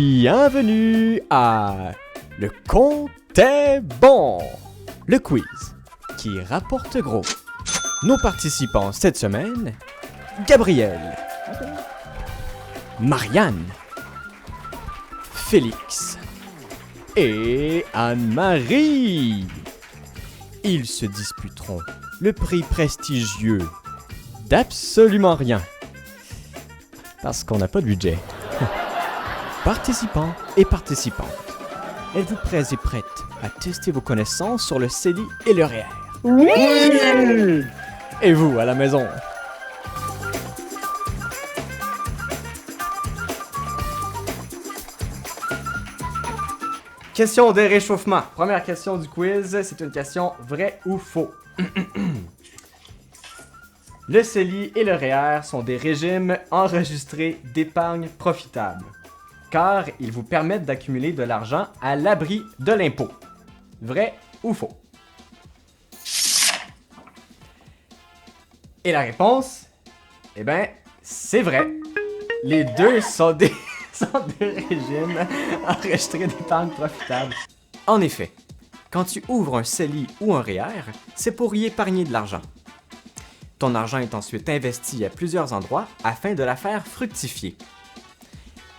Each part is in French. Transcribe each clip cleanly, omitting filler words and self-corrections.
Bienvenue à Le compte est bon, le quiz qui rapporte gros. Nos participants cette semaine, Gabriel, Marianne, Félix et Anne-Marie. Ils se disputeront le prix prestigieux d'absolument rien. Parce qu'on n'a pas de budget. Participants et participantes, êtes-vous prêts et prêtes à tester vos connaissances sur le CELI et le REER? Oui! Et vous, à la maison? Question de réchauffement. Première question du quiz, c'est une question vrai ou faux. Le CELI et le REER sont des régimes enregistrés d'épargne profitable, car ils vous permettent d'accumuler de l'argent à l'abri de l'impôt. Vrai ou faux? Et la réponse? Eh ben, c'est vrai. Les deux sont des régimes enregistrés d'épargne profitable. En effet, quand tu ouvres un CELI ou un REER, c'est pour y épargner de l'argent. Ton argent est ensuite investi à plusieurs endroits afin de la faire fructifier.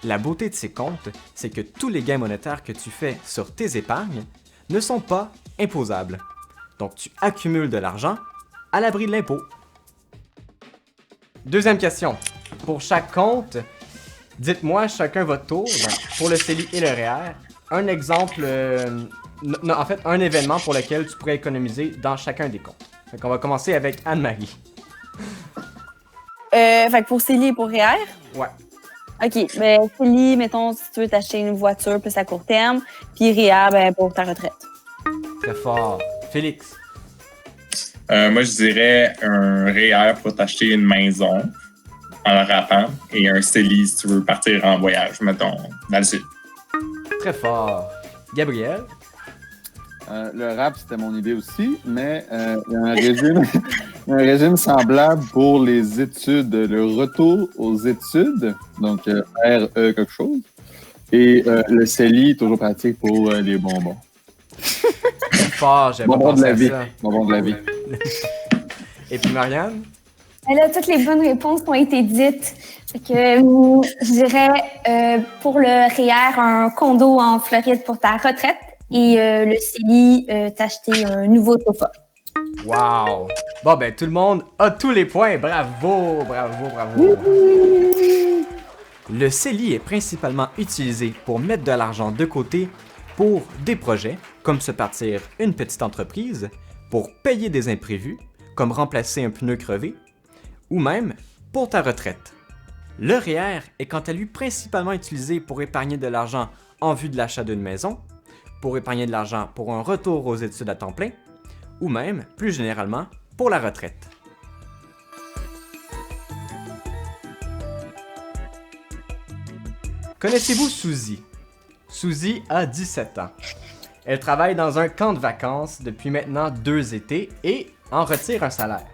La beauté de ces comptes, c'est que tous les gains monétaires que tu fais sur tes épargnes ne sont pas imposables. Donc tu accumules de l'argent à l'abri de l'impôt. Deuxième question. Pour chaque compte, dites-moi chacun votre tour, donc pour le CELI et le REER, un exemple, un événement pour lequel tu pourrais économiser dans chacun des comptes. Fait qu'on va commencer avec Anne-Marie. Fait que pour CELI et pour REER? Ouais. OK, ben CELI, mettons, si tu veux t'acheter une voiture plus à court terme, puis REER, ben pour ta retraite. Très fort. Félix. Moi, je dirais un REER pour t'acheter une maison en le rappant et un CELI si tu veux partir en voyage, mettons, dans le sud. Très fort. Gabriel. Le rap, c'était mon idée aussi, mais il y a un régime, un régime semblable pour les études, le retour aux études, donc RE quelque chose, et le CELI, toujours pratique pour les bonbons. Très fort, j'aime pas Bonbons de pensé la à vie. ça. Bonbons de la vie. Et puis Marianne. Là, toutes les bonnes réponses ont été dites. Fait que, je dirais pour le REER, un condo en Floride pour ta retraite et le CELI, t'acheter un nouveau sofa. Wow! Bon, ben, tout le monde a tous les points. Bravo, bravo, bravo. Le CELI est principalement utilisé pour mettre de l'argent de côté pour des projets, comme se partir une petite entreprise, pour payer des imprévus, comme remplacer un pneu crevé, ou même pour ta retraite. Le REER est quant à lui principalement utilisé pour épargner de l'argent en vue de l'achat d'une maison, pour épargner de l'argent pour un retour aux études à temps plein, ou même, plus généralement, pour la retraite. Connaissez-vous Suzy? Suzy a 17 ans. Elle travaille dans un camp de vacances depuis maintenant 2 étés et en retire un salaire.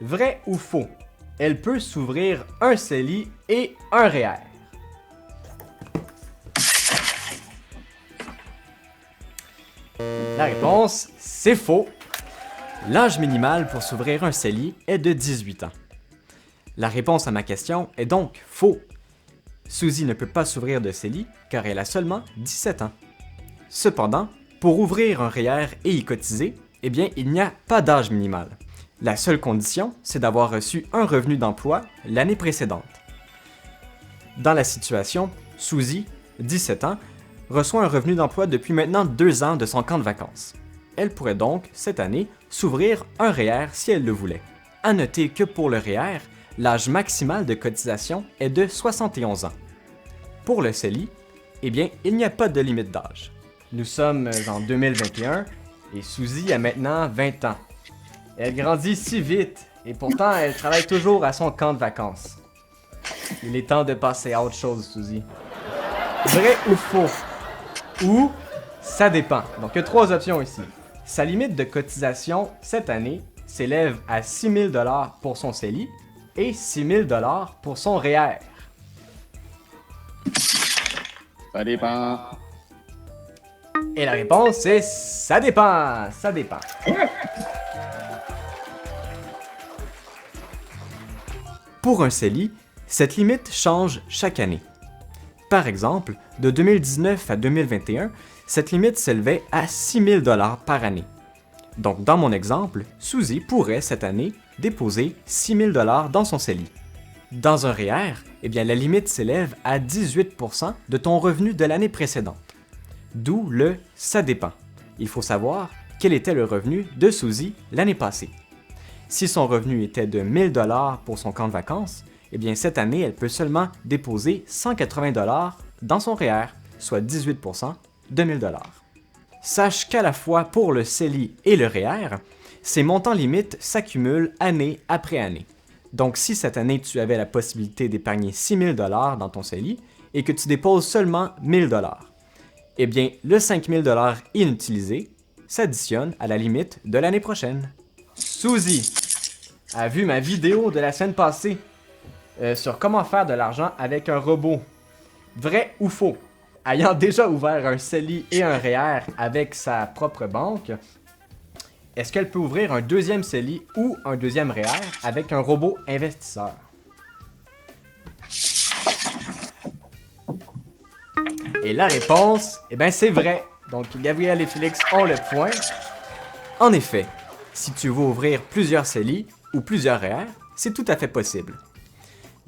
Vrai ou faux? Elle peut s'ouvrir un CELI et un REER. La réponse, c'est faux. L'âge minimal pour s'ouvrir un CELI est de 18 ans. La réponse à ma question est donc faux. Suzy ne peut pas s'ouvrir de CELI car elle a seulement 17 ans. Cependant, pour ouvrir un REER et y cotiser, eh bien, il n'y a pas d'âge minimal. La seule condition, c'est d'avoir reçu un revenu d'emploi l'année précédente. Dans la situation, Suzy, 17 ans, reçoit un revenu d'emploi depuis maintenant 2 ans de son camp de vacances. Elle pourrait donc, cette année, s'ouvrir un REER si elle le voulait. À noter que pour le REER, l'âge maximal de cotisation est de 71 ans. Pour le CELI, eh bien, il n'y a pas de limite d'âge. Nous sommes en 2021 et Suzy a maintenant 20 ans. Elle grandit si vite et pourtant elle travaille toujours à son camp de vacances. Il est temps de passer à autre chose, Suzy. Vrai ou faux? Ou ça dépend. Donc il y a 3 options ici. Sa limite de cotisation cette année s'élève à 6 000 $ pour son CELI et 6 000 $ pour son REER. Ça dépend. Et la réponse est ça dépend. Ça dépend. Pour un CELI, cette limite change chaque année. Par exemple, de 2019 à 2021, cette limite s'élevait à 6 000 $ par année. Donc, dans mon exemple, Suzy pourrait cette année déposer 6 000 $ dans son CELI. Dans un REER, eh bien, la limite s'élève à 18 % de ton revenu de l'année précédente. D'où le « ça dépend ». Il faut savoir quel était le revenu de Suzy l'année passée. Si son revenu était de 1 000 $ pour son camp de vacances, eh bien, cette année, elle peut seulement déposer 180 $ dans son REER, soit 18 % de 1 000 $. Sache qu'à la fois pour le CELI et le REER, ces montants limites s'accumulent année après année. Donc, si cette année tu avais la possibilité d'épargner 6 000 $ dans ton CELI et que tu déposes seulement 1 000 $, eh bien, le 5 000 $ inutilisé s'additionne à la limite de l'année prochaine. Suzy a vu ma vidéo de la semaine passée sur comment faire de l'argent avec un robot. Vrai ou faux? Ayant déjà ouvert un CELI et un REER avec sa propre banque, est-ce qu'elle peut ouvrir un deuxième CELI ou un deuxième REER avec un robot investisseur? Et la réponse, eh bien c'est vrai. Donc Gabriel et Félix ont le point. En effet, si tu veux ouvrir plusieurs CELI ou plusieurs REER, c'est tout à fait possible.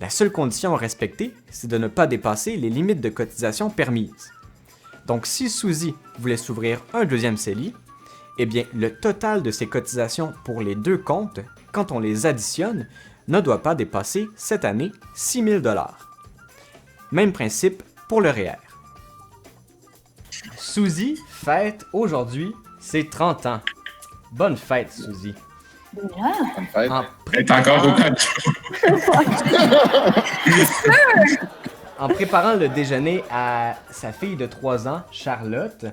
La seule condition à respecter, c'est de ne pas dépasser les limites de cotisation permises. Donc si Suzy voulait s'ouvrir un deuxième CELI, eh bien le total de ses cotisations pour les deux comptes, quand on les additionne, ne doit pas dépasser cette année 6 000 $. Même principe pour le REER. Suzy fête aujourd'hui ses 30 ans. Bonne fête, Suzy. Bonne fête. Elle est encore au cadeau. En préparant le déjeuner à sa fille de 3 ans, Charlotte,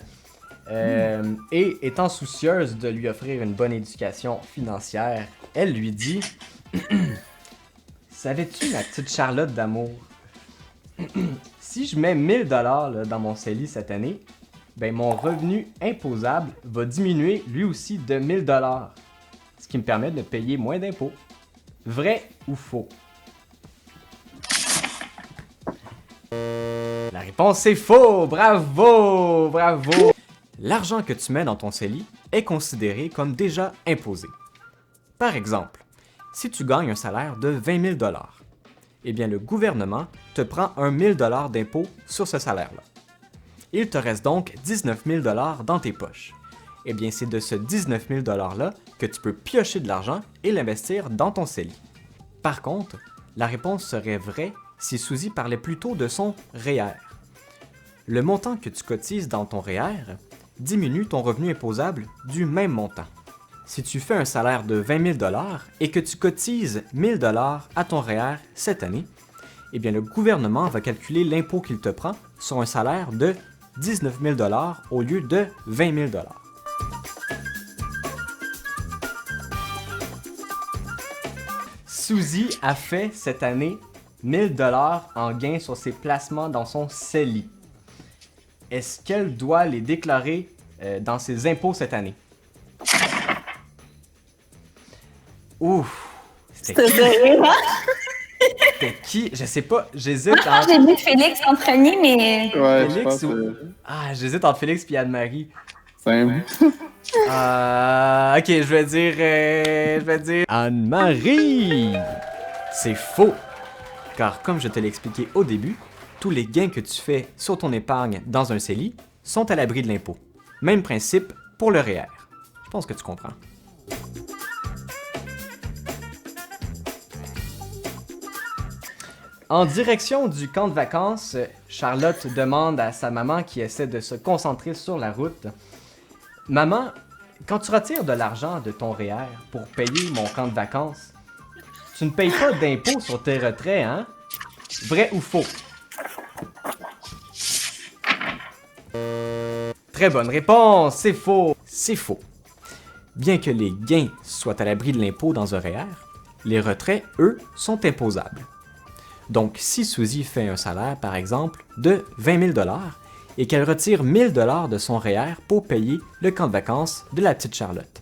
et étant soucieuse de lui offrir une bonne éducation financière, elle lui dit « Savais-tu, ma petite Charlotte d'amour, si je mets 1 000 $ là, dans mon CELI cette année, ben mon revenu imposable va diminuer lui aussi de 1 000 $, ce qui me permet de payer moins d'impôts. Vrai ou faux? » La réponse est faux! Bravo! Bravo! L'argent que tu mets dans ton CELI est considéré comme déjà imposé. Par exemple, si tu gagnes un salaire de 20 000 $, eh bien le gouvernement te prend 1 000 $ d'impôt sur ce salaire-là. Il te reste donc 19 000 $ dans tes poches. Eh bien c'est de ce 19 000 $-là que tu peux piocher de l'argent et l'investir dans ton CELI. Par contre, la réponse serait vraie si Suzy parlait plutôt de son REER. Le montant que tu cotises dans ton REER diminue ton revenu imposable du même montant. Si tu fais un salaire de 20 000 $ et que tu cotises 1 000 $ à ton REER cette année, eh bien le gouvernement va calculer l'impôt qu'il te prend sur un salaire de 19 000 $ au lieu de 20 000 $. Suzy a fait cette année 1 000 $ en gain sur ses placements dans son CELI. Est-ce qu'elle doit les déclarer dans ses impôts cette année? Ouf! C'était qui? Je sais pas, j'hésite entre... J'ai vu Félix en premier, mais Ouais, je Félix pense ou... Ah, j'hésite entre Félix et Anne-Marie. simple. Ok, je vais dire Anne-Marie! C'est faux! Car comme je te l'ai expliqué au début, tous les gains que tu fais sur ton épargne dans un CELI sont à l'abri de l'impôt. Même principe pour le REER. Je pense que tu comprends. En direction du camp de vacances, Charlotte demande à sa maman qui essaie de se concentrer sur la route « Maman, quand tu retires de l'argent de ton REER pour payer mon camp de vacances, tu ne payes pas d'impôt sur tes retraits, hein? Vrai ou faux? » Très bonne réponse, c'est faux. C'est faux. Bien que les gains soient à l'abri de l'impôt dans un REER, les retraits, eux, sont imposables. Donc, si Suzy fait un salaire, par exemple, de 20 000 $, et qu'elle retire 1000$ de son REER pour payer le camp de vacances de la petite Charlotte.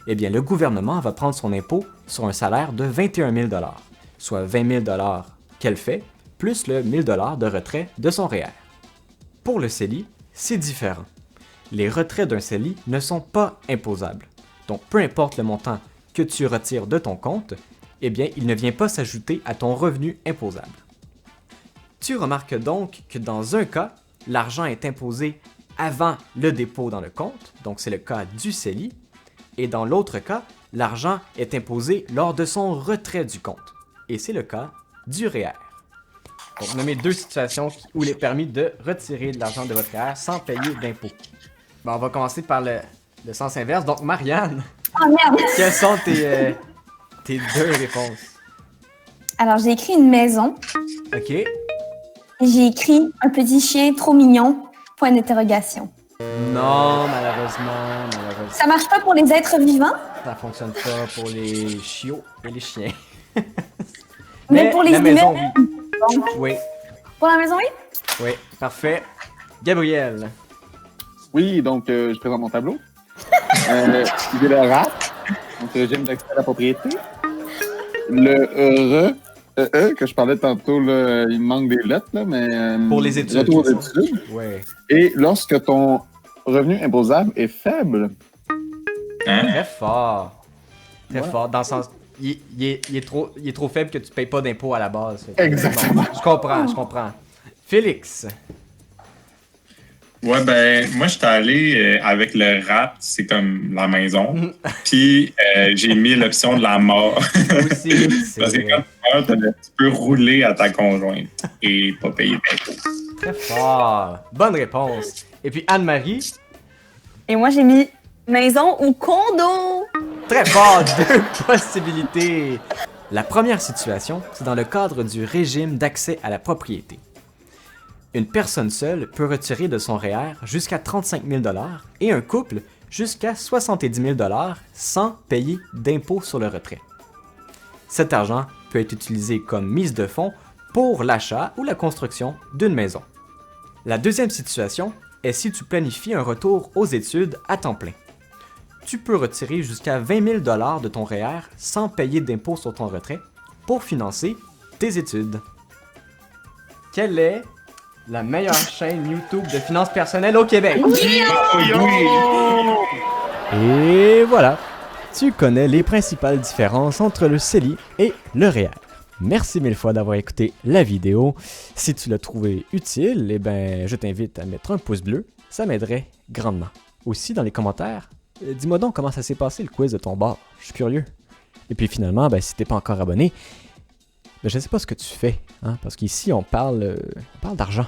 Eh bien, le gouvernement va prendre son impôt sur un salaire de 21 000$, soit 20 000$ qu'elle fait, plus le 1000$ de retrait de son REER. Pour le CELI, c'est différent. Les retraits d'un CELI ne sont pas imposables. Donc, peu importe le montant que tu retires de ton compte, eh bien, il ne vient pas s'ajouter à ton revenu imposable. Tu remarques donc que dans un cas, l'argent est imposé avant le dépôt dans le compte, donc c'est le cas du CELI, et dans l'autre cas, l'argent est imposé lors de son retrait du compte, et c'est le cas du REER. Donc, nommez 2 situations où il est permis de retirer de l'argent de votre REER sans payer d'impôt. Bon, on va commencer par le sens inverse. Donc, Marianne, Oh merde! quelles sont tes 2 réponses? Alors, j'ai écrit une maison. Ok. Et j'ai écrit un petit chien trop mignon, point d'interrogation. Non, malheureusement. Ça marche pas pour les êtres vivants, Ça fonctionne pas pour les chiots et les chiens. mais pour les la maison, humains. oui. Bon. Oui, Pour la maison, oui? oui, parfait. Gabriel. Oui, donc je présente mon tableau. J'ai le RAP, donc régime d'accès à la propriété. Le que je parlais tantôt, là, il me manque des lettres, là, mais... Pour les études. Retour aux études. Ouais. Et lorsque ton revenu imposable est faible, Hein? Très fort. Très Ouais. fort. Dans le sens. Il est trop faible que tu payes pas d'impôt à la base. Exactement. Je comprends. Félix. Ouais, ben, moi, j'étais allé avec le rap, c'est comme la maison. Puis, j'ai mis l'option de la mort. Aussi. Parce que quand tu meurs, tu peux rouler à ta conjointe et pas payer d'impôts. Très fort. Bonne réponse. Et puis Anne-Marie. Et moi, j'ai mis maison ou condo. Très fort. 2 possibilités. La première situation, c'est dans le cadre du régime d'accès à la propriété. Une personne seule peut retirer de son REER jusqu'à 35 000$ et un couple jusqu'à 70 000$ sans payer d'impôt sur le retrait. Cet argent peut être utilisé comme mise de fonds pour l'achat ou la construction d'une maison. La deuxième situation est si tu planifies un retour aux études à temps plein. Tu peux retirer jusqu'à 20 000$ de ton REER sans payer d'impôt sur ton retrait pour financer tes études. Quelle est la meilleure chaîne YouTube de finances personnelles au Québec? Et voilà, tu connais les principales différences entre le CELI et le REER. Merci 1000 fois d'avoir écouté la vidéo. Si tu l'as trouvé utile, eh ben, je t'invite à mettre un pouce bleu, ça m'aiderait grandement. Aussi, dans les commentaires, dis-moi donc comment ça s'est passé le quiz de ton bar, je suis curieux. Et puis finalement, ben, si t'es pas encore abonné, ben, je sais pas ce que tu fais, hein, parce qu'ici on parle d'argent.